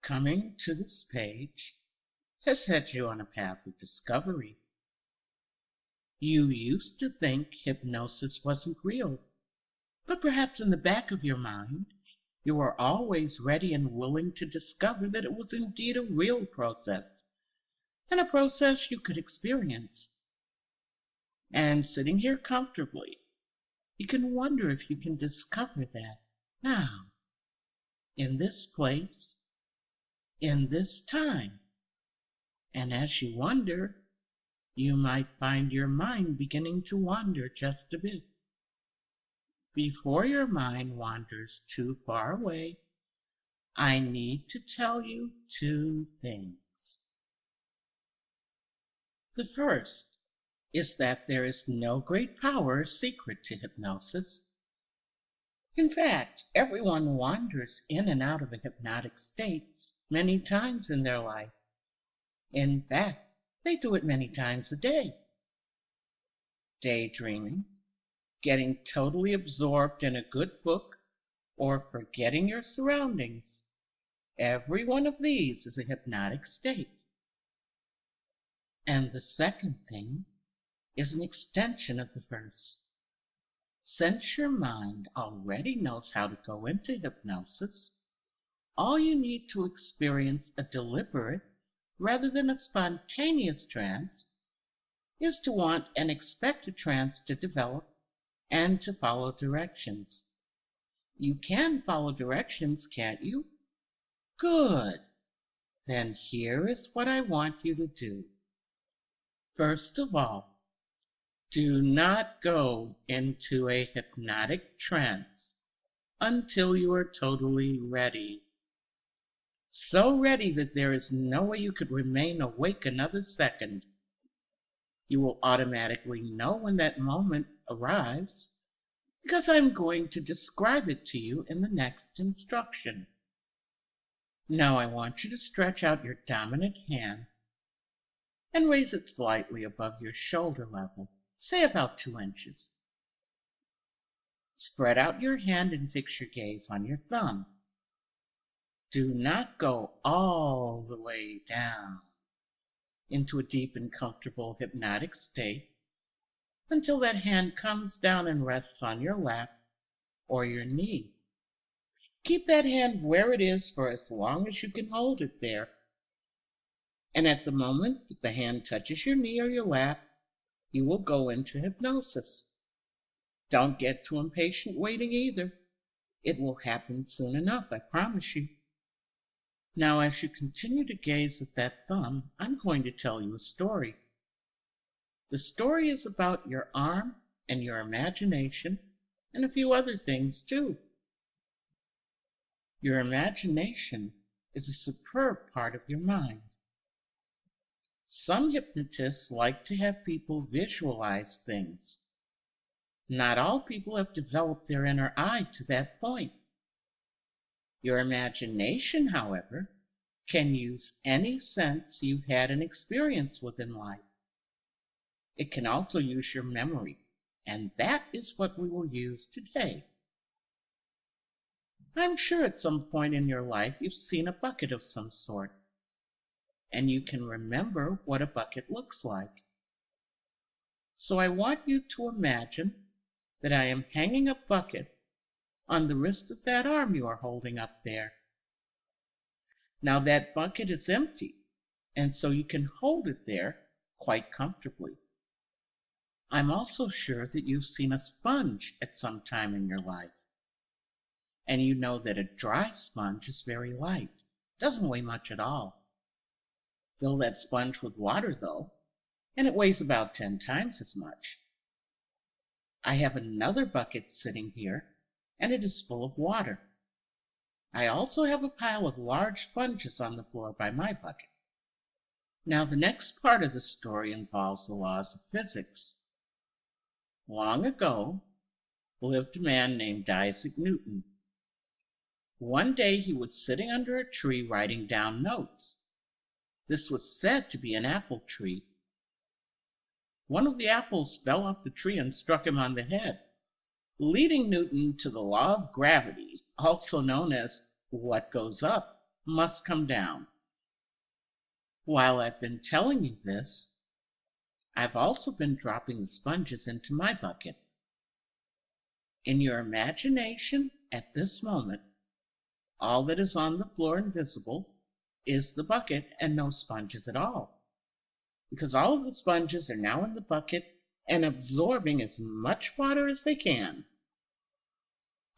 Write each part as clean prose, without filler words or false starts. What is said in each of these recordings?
Coming to this page has set you on a path of discovery. You used to think hypnosis wasn't real, but perhaps in the back of your mind, you were always ready and willing to discover that it was indeed a real process, and a process you could experience. And sitting here comfortably, you can wonder if you can discover that now, in this place, in this time. And as you wonder, you might find your mind beginning to wander just a bit. Before your mind wanders too far away, I need to tell you two things. The first is that there is no great power or secret to hypnosis. In fact, everyone wanders in and out of a hypnotic state many times in their life. In fact, they do it many times a day. Daydreaming, getting totally absorbed in a good book, or forgetting your surroundings. Every one of these is a hypnotic state. And the second thing is an extension of the first. Since your mind already knows how to go into hypnosis, all you need to experience a deliberate rather than a spontaneous trance is to want and expect a trance to develop and to follow directions. You can follow directions, can't you? Good. Then here is what I want you to do. First of all, do not go into a hypnotic trance until you are totally ready. So ready that there is no way you could remain awake another second. You will automatically know when that moment arrives, because I'm going to describe it to you in the next instruction. Now I want you to stretch out your dominant hand and raise it slightly above your shoulder level, say about 2 inches. Spread out your hand and fix your gaze on your thumb. Do not go all the way down into a deep and comfortable hypnotic state until that hand comes down and rests on your lap or your knee. Keep that hand where it is for as long as you can hold it there. And at the moment that the hand touches your knee or your lap, you will go into hypnosis. Don't get too impatient waiting either. It will happen soon enough, I promise you. Now, as you continue to gaze at that thumb, I'm going to tell you a story. The story is about your arm and your imagination and a few other things too. Your imagination is a superb part of your mind. Some hypnotists like to have people visualize things. Not all people have developed their inner eye to that point. Your imagination, however, can use any sense you've had an experience with in life. It can also use your memory, and that is what we will use today. I'm sure at some point in your life you've seen a bucket of some sort, and you can remember what a bucket looks like. So I want you to imagine that I am hanging a bucket on the wrist of that arm you are holding up there. Now that bucket is empty, and so you can hold it there quite comfortably. I'm also sure that you've seen a sponge at some time in your life, and you know that a dry sponge is very light, doesn't weigh much at all. Fill that sponge with water, though, and it weighs about 10 times as much. I have another bucket sitting here, and it is full of water. I also have a pile of large sponges on the floor by my bucket. Now, the next part of the story involves the laws of physics. Long ago lived a man named Isaac Newton. One day he was sitting under a tree writing down notes. This was said to be an apple tree. One of the apples fell off the tree and struck him on the head, leading Newton to the law of gravity, also known as what goes up must come down. While I've been telling you this, I've also been dropping the sponges into my bucket. In your imagination at this moment, all that is on the floor and visible is the bucket and no sponges at all, because all of the sponges are now in the bucket and absorbing as much water as they can.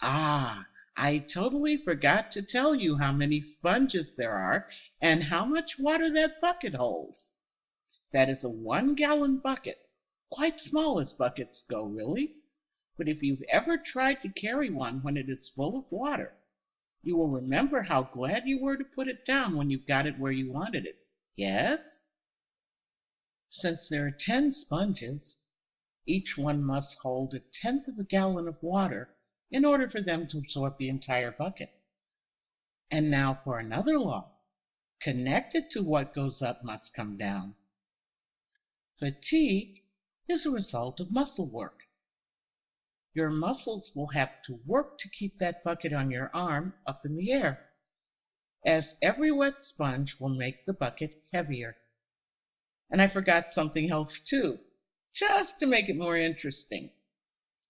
Ah, I totally forgot to tell you how many sponges there are and how much water that bucket holds. That is a 1-gallon bucket, quite small as buckets go, really. But if you've ever tried to carry one when it is full of water, you will remember how glad you were to put it down when you got it where you wanted it. Yes? Since there are 10 sponges, each one must hold 1/10 of a gallon of water in order for them to absorb the entire bucket. And now for another law, connected to what goes up must come down. Fatigue is a result of muscle work. Your muscles will have to work to keep that bucket on your arm up in the air, as every wet sponge will make the bucket heavier. And I forgot something else too, just to make it more interesting.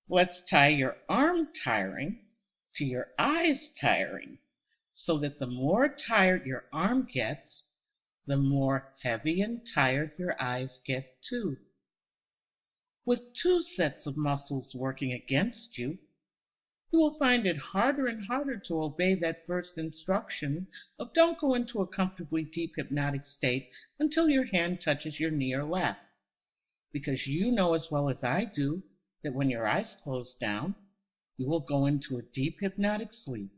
Let's tie your arm tiring to your eyes tiring, so that the more tired your arm gets, the more heavy and tired your eyes get too. With 2 sets of muscles working against you, you will find it harder and harder to obey that first instruction of don't go into a comfortably deep hypnotic state until your hand touches your knee or lap, because you know as well as I do that when your eyes close down, you will go into a deep hypnotic sleep.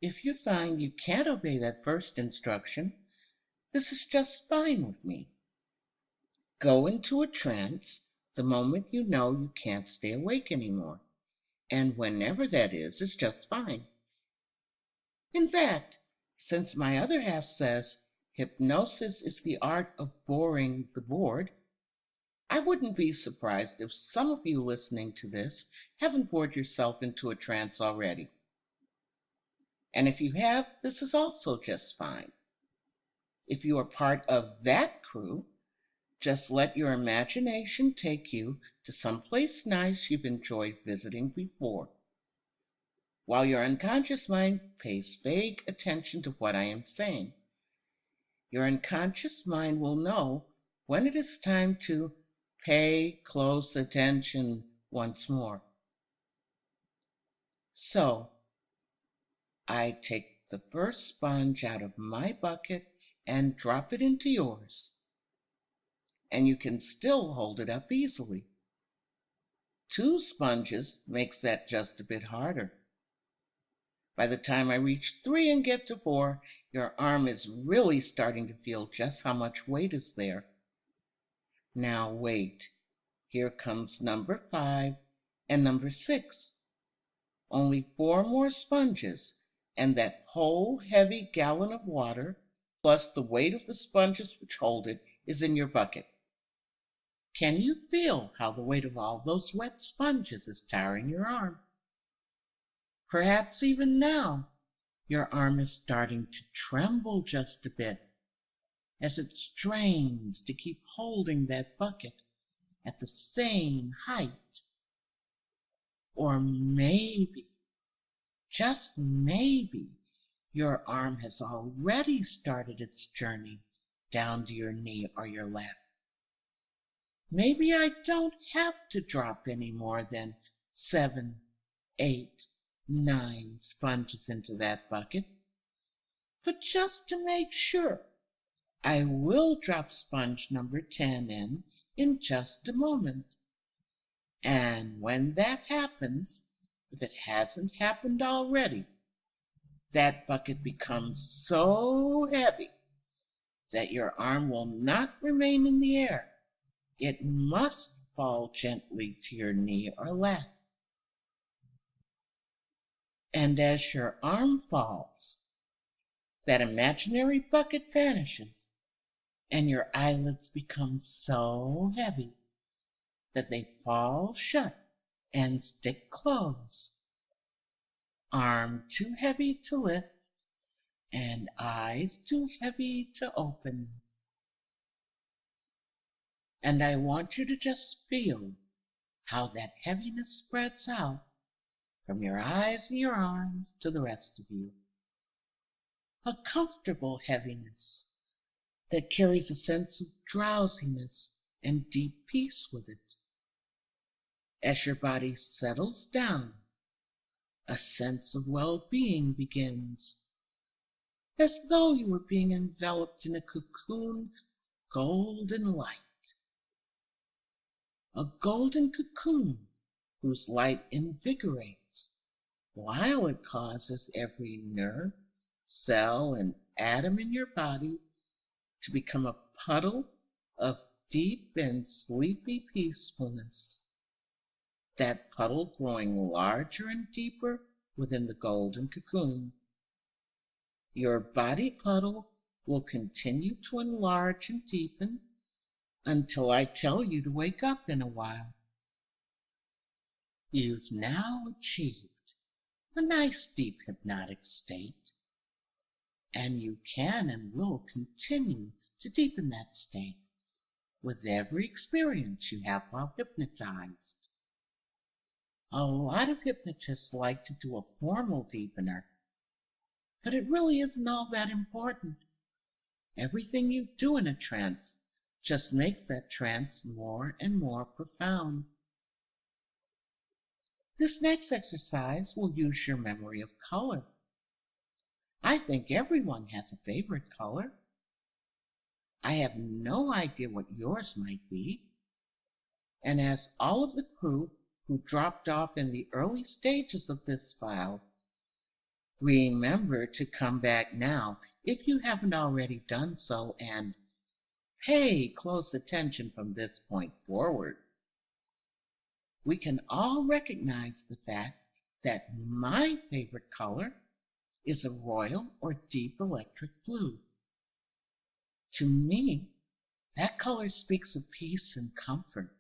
If you find you can't obey that first instruction, this is just fine with me. Go into a trance the moment you know you can't stay awake anymore, and whenever that is just fine. In fact, since my other half says hypnosis is the art of boring the bored, I wouldn't be surprised if some of you listening to this haven't bored yourself into a trance already. And if you have, this is also just fine. If you are part of that crew, just let your imagination take you to someplace nice you've enjoyed visiting before, while your unconscious mind pays vague attention to what I am saying. Your unconscious mind will know when it is time to pay close attention once more. So, I take the first sponge out of my bucket and drop it into yours, and you can still hold it up easily. 2 sponges makes that just a bit harder. By the time I reach 3 and get to 4, your arm is really starting to feel just how much weight is there. Now wait, here comes number 5 and number 6. Only 4 more sponges, and that whole heavy gallon of water, plus the weight of the sponges which hold it, is in your bucket. Can you feel how the weight of all those wet sponges is tiring your arm? Perhaps even now, your arm is starting to tremble just a bit as it strains to keep holding that bucket at the same height. Or maybe, just maybe, your arm has already started its journey down to your knee or your lap. Maybe I don't have to drop any more than 7, 8, 9 sponges into that bucket. But just to make sure, I will drop sponge number 10 in just a moment. And when that happens, if it hasn't happened already, that bucket becomes so heavy that your arm will not remain in the air. It must fall gently to your knee or lap. And as your arm falls, that imaginary bucket vanishes, and your eyelids become so heavy that they fall shut and stick closed. Arm too heavy to lift, and eyes too heavy to open. And I want you to just feel how that heaviness spreads out from your eyes and your arms to the rest of you. A comfortable heaviness that carries a sense of drowsiness and deep peace with it. As your body settles down, a sense of well-being begins, as though you were being enveloped in a cocoon of golden light. A golden cocoon whose light invigorates, while it causes every nerve, cell, and atom in your body to become a puddle of deep and sleepy peacefulness. That puddle growing larger and deeper within the golden cocoon. Your body puddle will continue to enlarge and deepen until I tell you to wake up in a while. You've now achieved a nice deep hypnotic state, and you can and will continue to deepen that state with every experience you have while hypnotized. A lot of hypnotists like to do a formal deepener, but it really isn't all that important. Everything you do in a trance just makes that trance more and more profound. This next exercise will use your memory of color. I think everyone has a favorite color. I have no idea what yours might be. And as all of the crew who dropped off in the early stages of this file, remember to come back now if you haven't already done so, and pay close attention from this point forward. We can all recognize the fact that my favorite color is a royal or deep electric blue. To me, that color speaks of peace and comfort.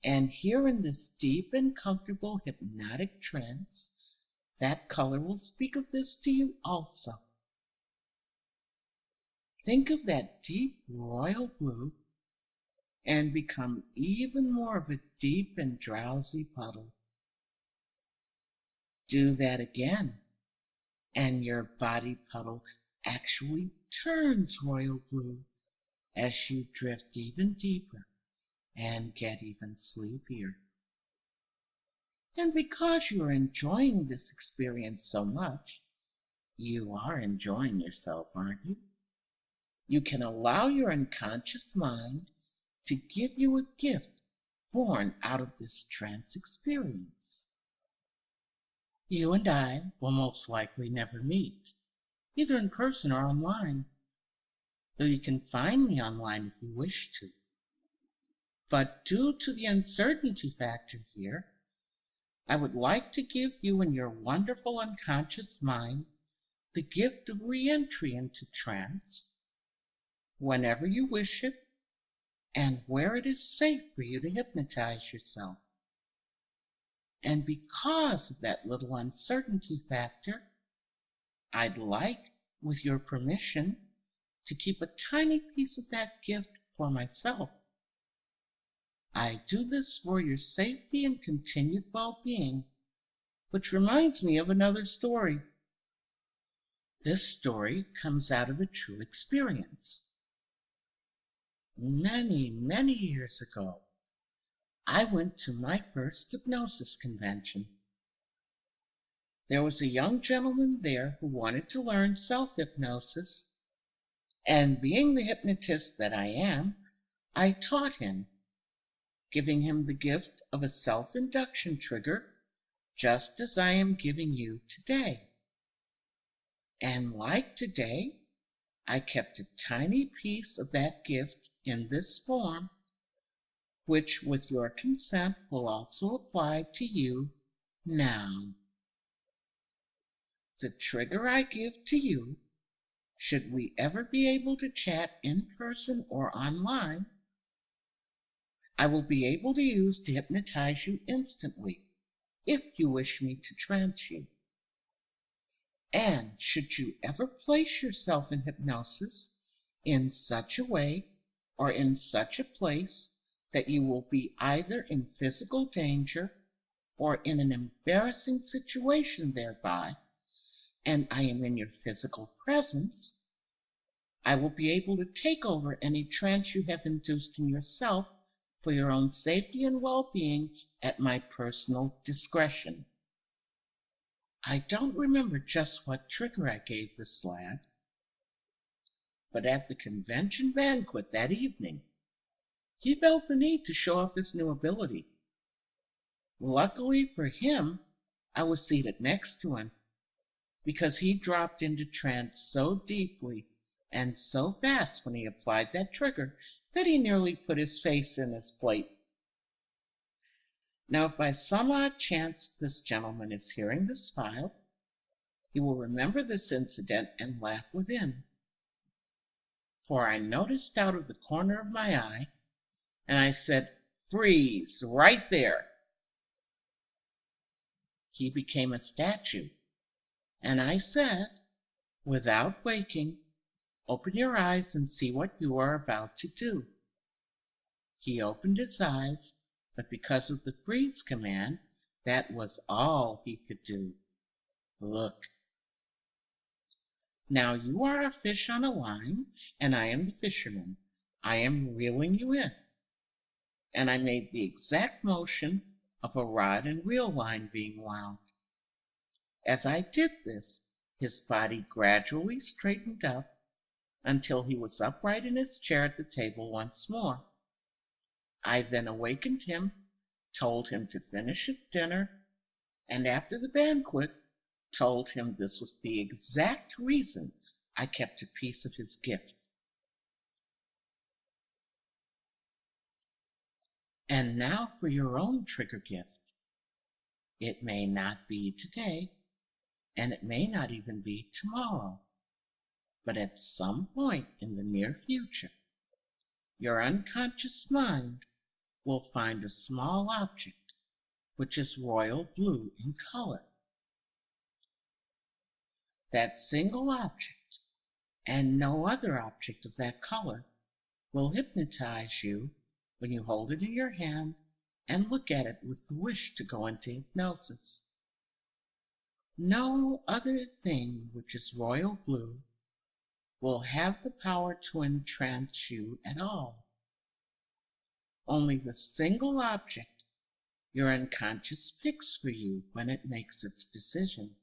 And here in this deep and comfortable hypnotic trance, that color will speak of this to you also. Think of that deep royal blue and become even more of a deep and drowsy puddle. Do that again, and your body puddle actually turns royal blue as you drift even deeper and get even sleepier. And because you are enjoying this experience so much, you are enjoying yourself, aren't you? You can allow your unconscious mind to give you a gift born out of this trance experience. You and I will most likely never meet, either in person or online, though you can find me online if you wish to. But due to the uncertainty factor here, I would like to give you and your wonderful unconscious mind the gift of re-entry into trance whenever you wish it and where it is safe for you to hypnotize yourself. And because of that little uncertainty factor, I'd like, with your permission, to keep a tiny piece of that gift for myself. I do this for your safety and continued well-being, which reminds me of another story. This story comes out of a true experience. Many, many years ago, I went to my first hypnosis convention. There was a young gentleman there who wanted to learn self-hypnosis, and being the hypnotist that I am, I taught him, giving him the gift of a self-induction trigger, just as I am giving you today. And like today, I kept a tiny piece of that gift in this form, which with your consent will also apply to you now. The trigger I give to you, should we ever be able to chat in person or online, I will be able to use to hypnotize you instantly, if you wish me to trance you. And should you ever place yourself in hypnosis in such a way or in such a place that you will be either in physical danger or in an embarrassing situation thereby, and I am in your physical presence, I will be able to take over any trance you have induced in yourself for your own safety and well-being at my personal discretion. I don't remember just what trigger I gave this lad, but at the convention banquet that evening, he felt the need to show off his new ability. Luckily for him, I was seated next to him, because he dropped into trance so deeply and so fast when he applied that trigger that he nearly put his face in his plate. Now, if by some odd chance this gentleman is hearing this file, he will remember this incident and laugh within. For I noticed out of the corner of my eye, and I said, "Freeze, right there." He became a statue, and I said, without waking, "Open your eyes and see what you are about to do." He opened his eyes, but because of the freeze command, that was all he could do. Look. Now you are a fish on a line, and I am the fisherman. I am reeling you in. And I made the exact motion of a rod and reel line being wound. As I did this, his body gradually straightened up until he was upright in his chair at the table once more. I then awakened him, told him to finish his dinner, and after the banquet, told him this was the exact reason I kept a piece of his gift. And now for your own trigger gift. It may not be today, and it may not even be tomorrow, but at some point in the near future, your unconscious mind will find a small object which is royal blue in color. That single object, and no other object of that color, will hypnotize you when you hold it in your hand and look at it with the wish to go into hypnosis. No other thing which is royal blue will have the power to entrance you at all. Only the single object your unconscious picks for you when it makes its decision.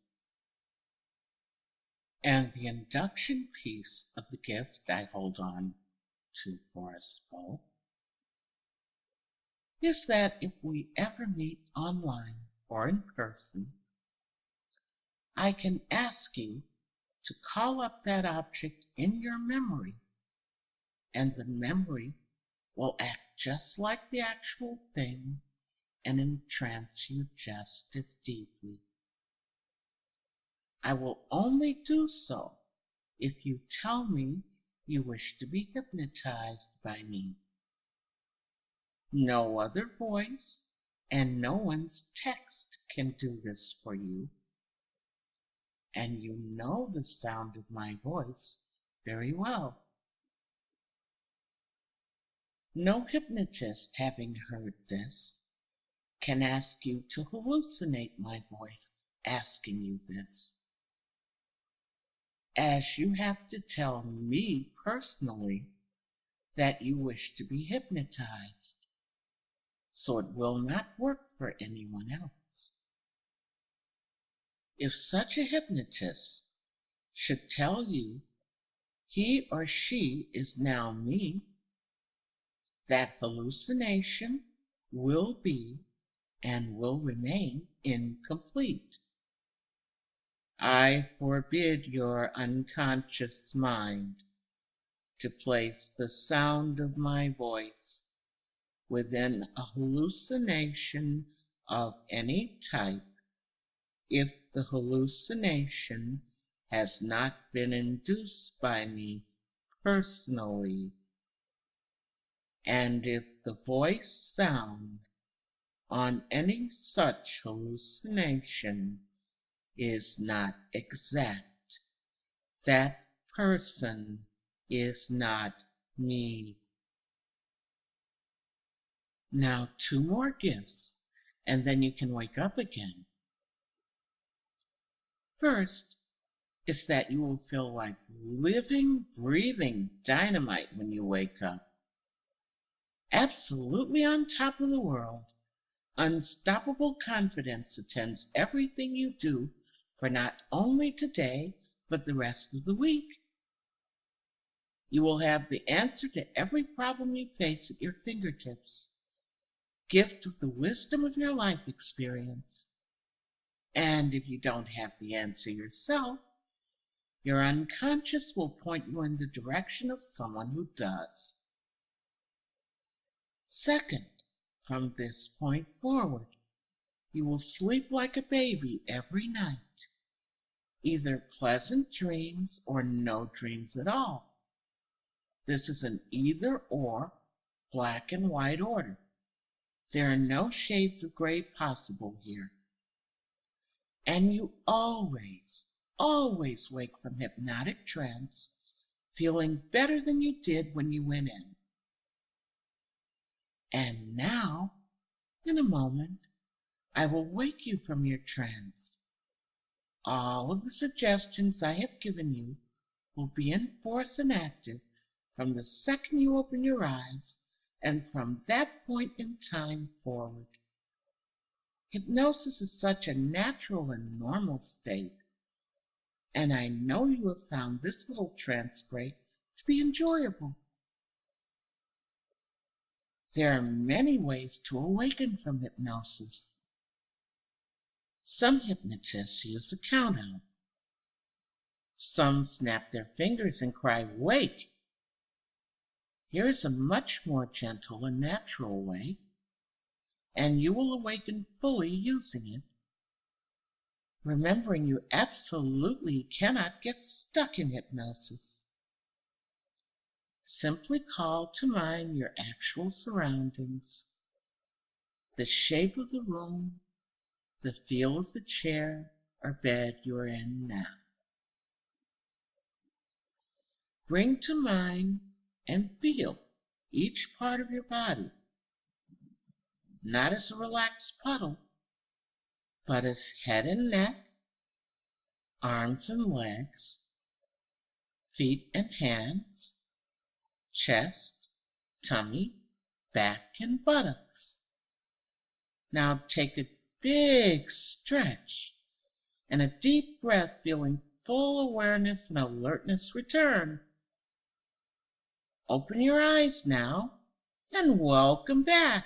And the induction piece of the gift I hold on to for us both is that if we ever meet online or in person, I can ask you to call up that object in your memory, and the memory will act just like the actual thing and entrance you just as deeply. I will only do so if you tell me you wish to be hypnotized by me. No other voice and no one's text can do this for you. And you know the sound of my voice very well. No hypnotist, having heard this, can ask you to hallucinate my voice asking you this, as you have to tell me personally that you wish to be hypnotized, so it will not work for anyone else. If such a hypnotist should tell you he or she is now me, that hallucination will be and will remain incomplete. I forbid your unconscious mind to place the sound of my voice within a hallucination of any type if the hallucination has not been induced by me personally, and if the voice sound on any such hallucination is not exact. That person is not me. Now 2 more gifts, and then you can wake up again. First is that you will feel like living, breathing dynamite when you wake up. Absolutely on top of the world. Unstoppable confidence attends everything you do for not only today, but the rest of the week. You will have the answer to every problem you face at your fingertips. Gift of the wisdom of your life experience. And if you don't have the answer yourself, your unconscious will point you in the direction of someone who does. Second, from this point forward, you will sleep like a baby every night. Either pleasant dreams or no dreams at all. This is an either or, black and white order. There are no shades of gray possible here. And you always wake from hypnotic trance feeling better than you did when you went in. And now, in a moment, I will wake you from your trance. All of the suggestions I have given you will be in force and active from the second you open your eyes and from that point in time forward. Hypnosis is such a natural and normal state, and I know you have found this little trance break to be enjoyable. There are many ways to awaken from hypnosis. Some hypnotists use a count-out. Some snap their fingers and cry, "Wake!" Here is a much more gentle and natural way, and you will awaken fully using it, remembering you absolutely cannot get stuck in hypnosis. Simply call to mind your actual surroundings, the shape of the room, the feel of the chair or bed you are in now. Bring to mind and feel each part of your body, not as a relaxed puddle, but as head and neck, arms and legs, feet and hands, chest, tummy, back, and buttocks. Now take a big stretch and a deep breath, feeling full awareness and alertness return. Open your eyes now and welcome back.